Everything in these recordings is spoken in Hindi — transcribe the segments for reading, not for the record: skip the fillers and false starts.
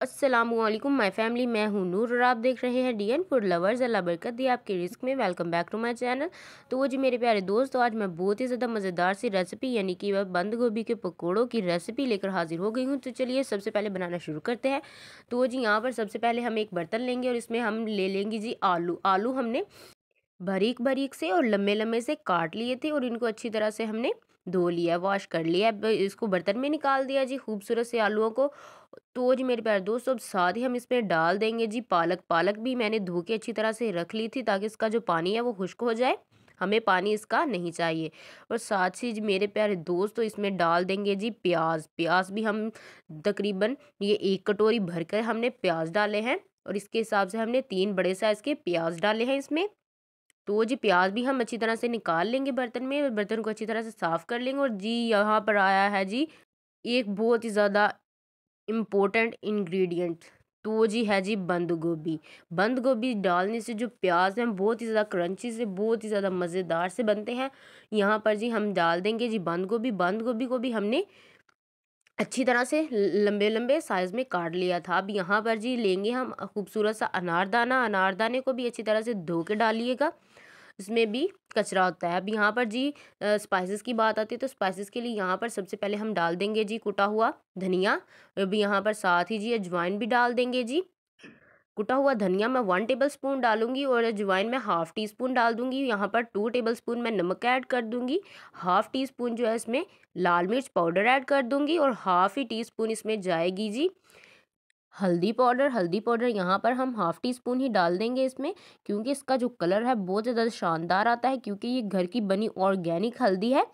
अस्सलामुअलैकुम माय फैमिली। मैं हूं नूर और आप देख रहे हैं डीएन फूड लवर्स। अल्लाह बरकत दिए आपके रिस्क में। Welcome back to my channel. तो वो जी मेरे प्यारे दोस्त, तो आज मैं बहुत ही ज़्यादा मज़ेदार सी रेसिपी यानी कि वह बंद गोभी के पकौड़ों की रेसिपी लेकर हाजिर हो गई हूं। तो चलिए सबसे पहले बनाना शुरू करते हैं। तो वो जी यहाँ पर सबसे पहले हम एक बर्तन लेंगे और इसमें हम ले लेंगे जी आलू। आलू हमने बारीक बारीक से और लम्बे लम्बे से काट लिए थे और इनको अच्छी तरह से हमने धो लिया, वॉश कर लिया। अब इसको बर्तन में निकाल दिया जी खूबसूरत से आलूओं को। तो जी मेरे प्यारे दोस्तों, अब साथ ही हम इसमें डाल देंगे जी पालक। पालक भी मैंने धो के अच्छी तरह से रख ली थी ताकि इसका जो पानी है वो खुश्क हो जाए। हमें पानी इसका नहीं चाहिए। और साथ ही जी मेरे प्यारे दोस्तों, इसमें डाल देंगे जी प्याज। प्याज भी हम तकरीबन ये 1 कटोरी भर कर हमने प्याज डाले हैं और इसके हिसाब से हमने 3 बड़े साइज के प्याज डाले हैं इसमें। तो जी प्याज भी हम अच्छी तरह से निकाल लेंगे बर्तन में और बर्तन को अच्छी तरह से साफ कर लेंगे। और जी यहाँ पर आया है जी एक बहुत ही ज़्यादा इम्पोर्टेंट इंग्रेडिएंट। तो वो जी है जी बंद गोभी। बंद गोभी डालने से जो प्याज हैं बहुत ही ज़्यादा क्रंची से, बहुत ही ज़्यादा मज़ेदार से बनते हैं। यहाँ पर जी हम डाल देंगे जी बंद गोभी। बंद गोभी को भी हमने अच्छी तरह से लंबे लंबे साइज में काट लिया था। अब यहाँ पर जी लेंगे हम खूबसूरत सा अनारदाना। अनारदाने को भी अच्छी तरह से धो के डालिएगा, इसमें भी कचरा होता है। अब यहाँ पर जी स्पाइसेस की बात आती है, तो स्पाइसेस के लिए यहाँ पर सबसे पहले हम डाल देंगे जी कुटा हुआ धनिया। अभी यहाँ पर साथ ही जी अजवाइन भी डाल देंगे जी। कुटा हुआ धनिया मैं 1 टेबल स्पून डालूंगी और अजवाइन में ½ टी स्पून डाल दूंगी। यहाँ पर 2 टेबल स्पून मैं नमक ऐड कर दूंगी। ½ टी स्पून जो है इसमें लाल मिर्च पाउडर ऐड कर दूंगी और ½ ही टी स्पून इसमें जाएगी जी हल्दी पाउडर। हल्दी पाउडर यहाँ पर हम ½ टी स्पून ही डाल देंगे इसमें, क्योंकि इसका जो कलर है बहुत ज़्यादा शानदार आता है, क्योंकि ये घर की बनी ऑर्गेनिक हल्दी है।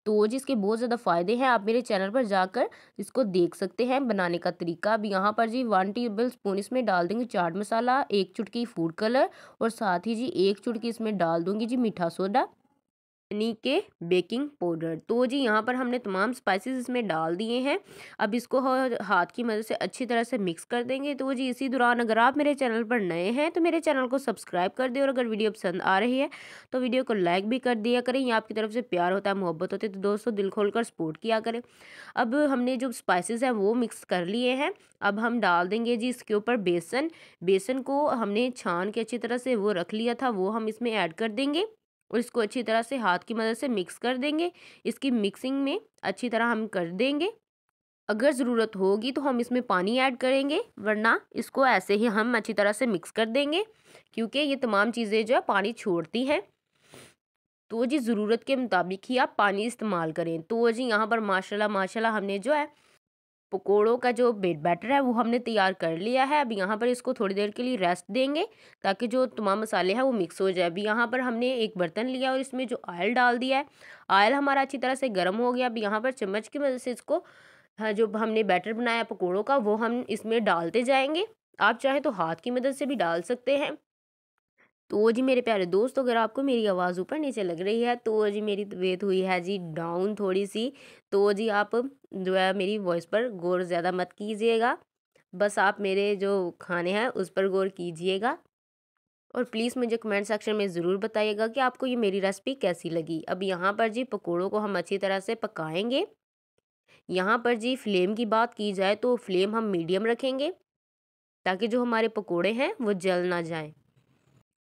तो जिसके बहुत ज़्यादा फ़ायदे हैं, आप मेरे चैनल पर जाकर इसको देख सकते हैं बनाने का तरीका। अब यहाँ पर जी 1 टेबल स्पून इसमें डाल देंगे चाट मसाला, 1 चुटकी फूड कलर और साथ ही जी 1 चुटकी इसमें डाल दूंगी जी मीठा सोडा यानी के बेकिंग पाउडर। तो जी यहाँ पर हमने तमाम स्पाइसेस इसमें डाल दिए हैं। अब इसको हाथ की मदद से अच्छी तरह से मिक्स कर देंगे। तो जी इसी दौरान अगर आप मेरे चैनल पर नए हैं तो मेरे चैनल को सब्सक्राइब कर दें और अगर वीडियो पसंद आ रही है तो वीडियो को लाइक भी कर दिया करें। ये आपकी तरफ से प्यार होता है, मोहब्बत होती है, तो दोस्तों दिल खोल कर सपोर्ट किया करें। अब हमने जो स्पाइसेस हैं वो मिक्स कर लिए हैं। अब हम डाल देंगे जी इसके ऊपर बेसन। बेसन को हमने छान के अच्छी तरह से वो रख लिया था, वो हम इसमें ऐड कर देंगे और इसको अच्छी तरह से हाथ की मदद से मिक्स कर देंगे। इसकी मिक्सिंग में अच्छी तरह हम कर देंगे। अगर ज़रूरत होगी तो हम इसमें पानी ऐड करेंगे, वरना इसको ऐसे ही हम अच्छी तरह से मिक्स कर देंगे, क्योंकि ये तमाम चीज़ें जो है पानी छोड़ती हैं। तो जी ज़रूरत के मुताबिक ही आप पानी इस्तेमाल करें। तो जी यहाँ पर माशाल्लाह माशाल्लाह हमने जो है पकोड़ों का जो बैटर है वो हमने तैयार कर लिया है। अब यहाँ पर इसको थोड़ी देर के लिए रेस्ट देंगे ताकि जो तमाम मसाले हैं वो मिक्स हो जाए। अभी यहाँ पर हमने एक बर्तन लिया और इसमें जो ऑयल डाल दिया है। ऑयल हमारा अच्छी तरह से गर्म हो गया। अब यहाँ पर चम्मच की मदद से इसको हाँ, जो हमने बैटर बनाया पकोड़ों का वो हम इसमें डालते जाएंगे। आप चाहें तो हाथ की मदद से भी डाल सकते हैं। तो जी मेरे प्यारे दोस्त, अगर आपको मेरी आवाज़ ऊपर नीचे लग रही है तो जी मेरी तबीयत हुई है जी डाउन थोड़ी सी। तो जी आप जो है मेरी वॉइस पर गौर ज़्यादा मत कीजिएगा, बस आप मेरे जो खाने हैं उस पर गौर कीजिएगा। और प्लीज़ मुझे कमेंट सेक्शन में ज़रूर बताइएगा कि आपको ये मेरी रेसिपी कैसी लगी। अब यहाँ पर जी पकोड़ों को हम अच्छी तरह से पकाएंगे। यहाँ पर जी फ्लेम की बात की जाए तो फ्लेम हम मीडियम रखेंगे ताकि जो हमारे पकोड़े हैं वो जल ना जाएं।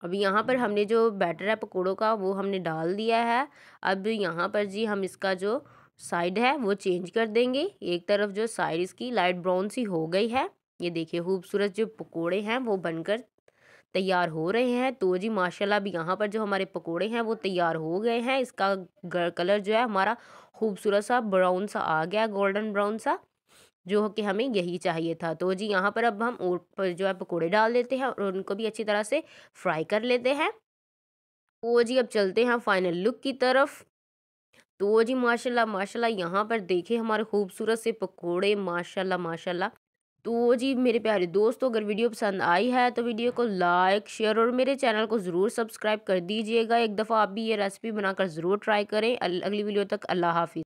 अभी यहाँ पर हमने जो बैटर है पकोड़ों का वो हमने डाल दिया है। अब यहाँ पर जी हम इसका जो साइड है वो चेंज कर देंगे। एक तरफ जो साइड इसकी लाइट ब्राउन सी हो गई है। ये देखिए खूबसूरत जो पकोड़े हैं वो बनकर तैयार हो रहे हैं। तो जी माशाल्लाह अभी यहाँ पर जो हमारे पकोड़े हैं वो तैयार हो गए हैं। इसका कलर जो है हमारा खूबसूरत सा ब्राउन सा आ गया, गोल्डन ब्राउन सा, जो कि हमें यही चाहिए था। तो जी यहाँ पर अब हम और पर जो है पकोड़े डाल देते हैं और उनको भी अच्छी तरह से फ्राई कर लेते हैं। तो जी अब चलते हैं फाइनल लुक की तरफ। तो जी माशाल्लाह माशाल्लाह यहाँ पर देखिए हमारे खूबसूरत से पकोड़े, माशाल्लाह माशाल्लाह। तो जी मेरे प्यारे दोस्तों, अगर वीडियो पसंद आई है तो वीडियो को लाइक शेयर और मेरे चैनल को ज़रूर सब्सक्राइब कर दीजिएगा। एक दफ़ा आप भी ये रेसिपी बनाकर ज़रूर ट्राई करें। अगली वीडियो तक अल्लाह हाफिज़।